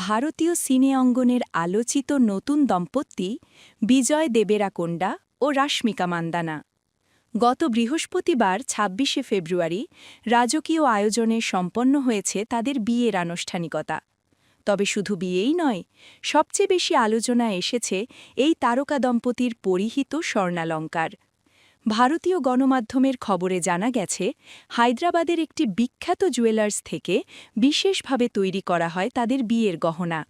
ভারতীয় সিনে অঙ্গনের আলোচিত নতুন দম্পতি বিজয় দেবেরাকোন্ডা ও রাশ্মিকা মান্দানা। গত বৃহস্পতিবার ২৬শে ফেব্রুয়ারি রাজকীয় আয়োজনে সম্পন্ন হয়েছে তাদের বিয়ের আনুষ্ঠানিকতা। তবে শুধু বিয়েই নয়, সবচেয়ে বেশি আলোচনা এসেছে এই তারকা দম্পতির পরিহিত স্বর্ণালঙ্কার। ভারতীয় গণমাধ্যমের খবরে জানা গেছে, হায়দ্রাবাদের একটি বিখ্যাত জুয়েলার্স থেকে বিশেষভাবে তৈরি করা হয় তাদের বিয়ের গহনা।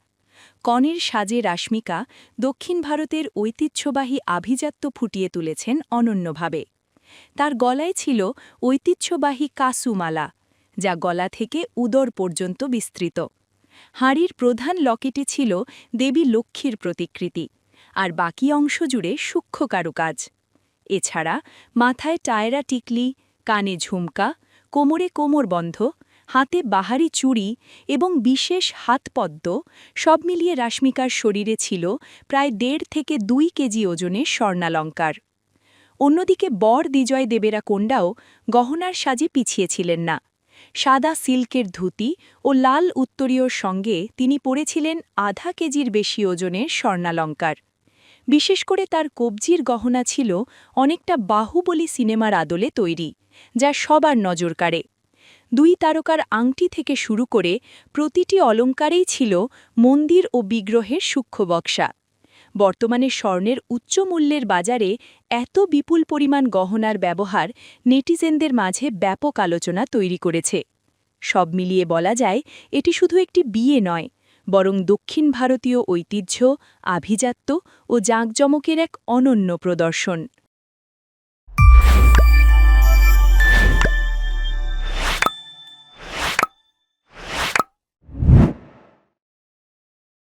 কনের সাজে রাশ্মিকা দক্ষিণ ভারতের ঐতিহ্যবাহী আভিজাত্য ফুটিয়ে তুলেছেন অনন্যভাবে। তার গলায় ছিল ঐতিহ্যবাহী কাসুমালা, যা গলা থেকে উদর পর্যন্ত বিস্তৃত। হাঁড়ির প্রধান লকেটে ছিল দেবী লক্ষ্মীর প্রতিকৃতি, আর বাকি অংশ জুড়ে সূক্ষ্ম কারুকাজ। এছাড়া মাথায় টায়রা টিকলি, কানে ঝুমকা, কোমরে কোমরবন্ধ, হাতে বাহারি চুড়ি এবং বিশেষ হাতপদ্ম, সব মিলিয়ে রাশ্মিকার শরীরে ছিল প্রায় ১.৫ থেকে ২ কেজি ওজনের স্বর্ণালঙ্কার। অন্যদিকে বর বিজয় দেবেরাকোন্ডাও গহনার সাজে পিছিয়ে ছিলেন না। সাদা সিল্কের ধুতি ও লাল উত্তরীয়র সঙ্গে তিনি পরেছিলেন আধা কেজির বেশি ওজনের স্বর্ণালঙ্কার। বিশেষ করে তার কবজির গহনা ছিল অনেকটা বাহুবলী সিনেমার আদলে তৈরি, যা সবার নজর কাড়ে। ২ তারকার আংটি থেকে শুরু করে প্রতিটি অলঙ্কারেই ছিল মন্দির ও বিগ্রহের সূক্ষ্ম বক্সা। বর্তমানে স্বর্ণের উচ্চ মূল্যের বাজারে এত বিপুল পরিমাণ গহনার ব্যবহার নেটিজেনদের মাঝে ব্যাপক আলোচনা তৈরি করেছে। সব মিলিয়ে বলা যায়, এটি শুধু একটি বিয়ে নয়, বরং দক্ষিণ ভারতীয় ঐতিহ্য, আভিজাত্য ও জাঁকজমকের এক অনন্য প্রদর্শন।